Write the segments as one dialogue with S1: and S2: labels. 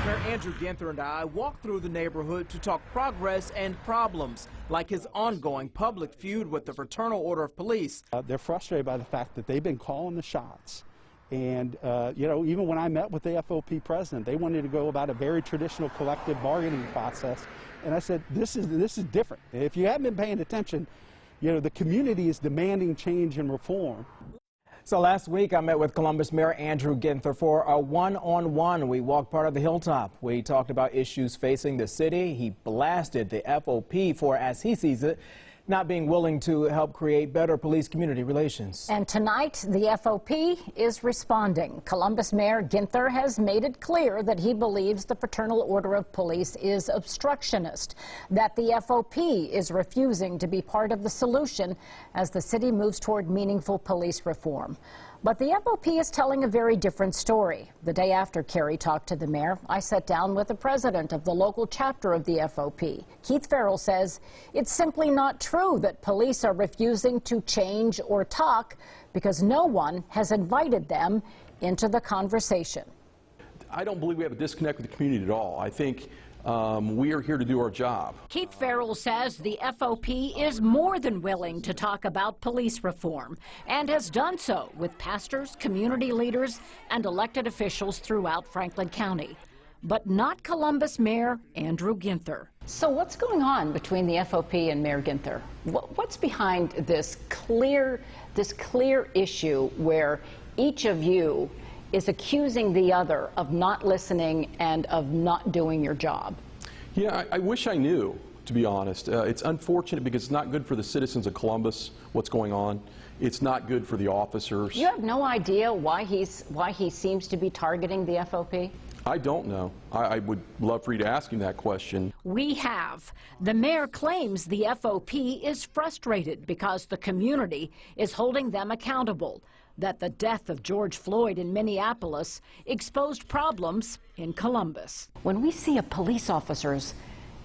S1: Mayor Andrew GINTHER and I walked through the neighborhood to talk progress and problems, like his ongoing public feud with the Fraternal Order of Police.
S2: They're frustrated by the fact that they've been calling the shots. And, you know, even when I met with the FOP president, they wanted to go about a very traditional collective bargaining process. And I said, this is different. If you haven't been paying attention, you know, the community is demanding change and reform.
S1: So last week I met with Columbus Mayor Andrew GINTHER for a one-on-one. We walked part of the hilltop. We talked about issues facing the city. He blasted the FOP for, as he sees it, not being willing to help create better police-community relations.
S3: And tonight, the FOP is responding. Columbus Mayor GINTHER has made it clear that he believes the Fraternal Order of Police is obstructionist, that the FOP is refusing to be part of the solution as the city moves toward meaningful police reform. But the FOP is telling a very different story. The day after Kerry talked to the mayor, I sat down with the president of the local chapter of the FOP. Keith Farrell says it's simply not true that police are refusing to change or talk because no one has invited them into the conversation.
S4: I don't believe we have a disconnect with the community at all. I think we are here to do our job.
S3: Keith Farrell says the FOP is more than willing to talk about police reform and has done so with pastors, community leaders, and elected officials throughout Franklin County, but not Columbus Mayor Andrew GINTHER. So what's going on between the FOP and Mayor GINTHER? What's behind this clear issue where each of you is accusing the other of not listening and of not doing your job?
S4: Yeah, I wish I knew, to be honest. It's unfortunate because it's not good for the citizens of Columbus, what's going on. It's not good for the officers.
S3: You have no idea why he seems to be targeting the FOP?
S4: I don't know. I would love for you to ask him that question.
S3: We have. The mayor claims the FOP is frustrated because the community is holding them accountable, that the death of George Floyd in Minneapolis exposed problems in Columbus. When we see a police officer's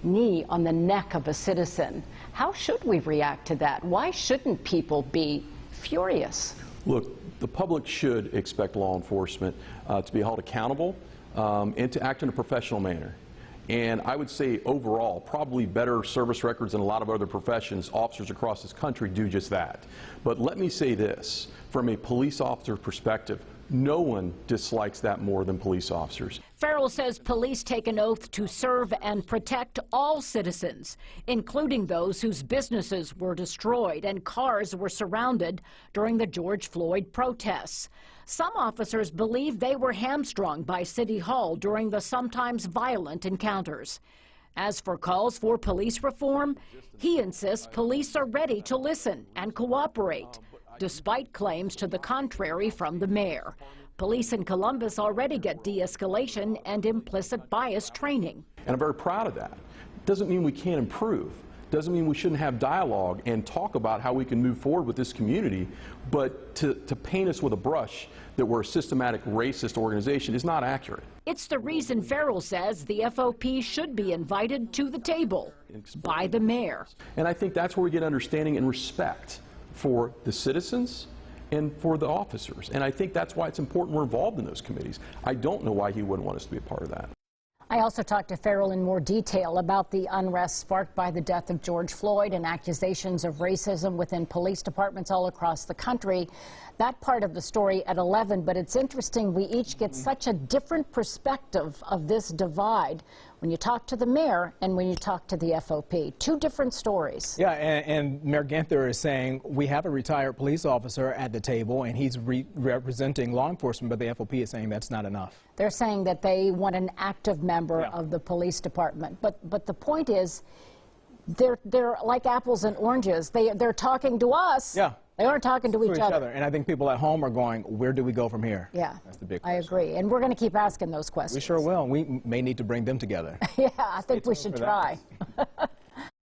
S3: knee on the neck of a citizen, how should we react to that? Why shouldn't people be furious?
S4: Look, the public should expect law enforcement to be held accountable and to act in a professional manner. And I would say overall, probably better service records than a lot of other professions, officers across this country do just that. But let me say this, from a police officer perspective, no one dislikes that more than police officers.
S3: Farrell says police take an oath to serve and protect all citizens, including those whose businesses were destroyed and cars were surrounded during the George Floyd protests. Some officers believe they were hamstrung by City Hall during the sometimes violent encounters. As for calls for police reform, he insists police are ready to listen and cooperate, despite claims to the contrary from the mayor. Police in Columbus already get de-escalation and implicit bias training.
S4: And I'm very proud of that. Doesn't mean we can't improve. Doesn't mean we shouldn't have dialogue and talk about how we can move forward with this community, but to paint us with a brush that we're a systematic racist organization is not accurate.
S3: It's the reason Farrell says the FOP should be invited to the table by the mayor.
S4: And I think that's where we get understanding and respect for the citizens and for the officers. And I think that's why it's important we're involved in those committees. I don't know why he wouldn't want us to be a part of that.
S3: I also talked to Farrell in more detail about the unrest sparked by the death of George Floyd and accusations of racism within police departments all across the country. That part of the story at 11, but it's interesting we each get such a different perspective of this divide when you talk to the mayor and when you talk to the FOP. Two different stories.
S1: Yeah, and Mayor GINTHER is saying we have a retired police officer at the table and he's representing law enforcement, but the FOP is saying that's not enough.
S3: They're saying that they want an active member of the police department. But the point is, they're like apples and oranges. They're talking to us.
S1: Yeah.
S3: They aren't talking to each other.
S1: And I think people at home are going, where do we go from here?
S3: Yeah.
S1: That's the big question.
S3: I agree. And we're going to keep asking those questions.
S1: We sure will. We may need to bring them together.
S3: Yeah, I think we should try.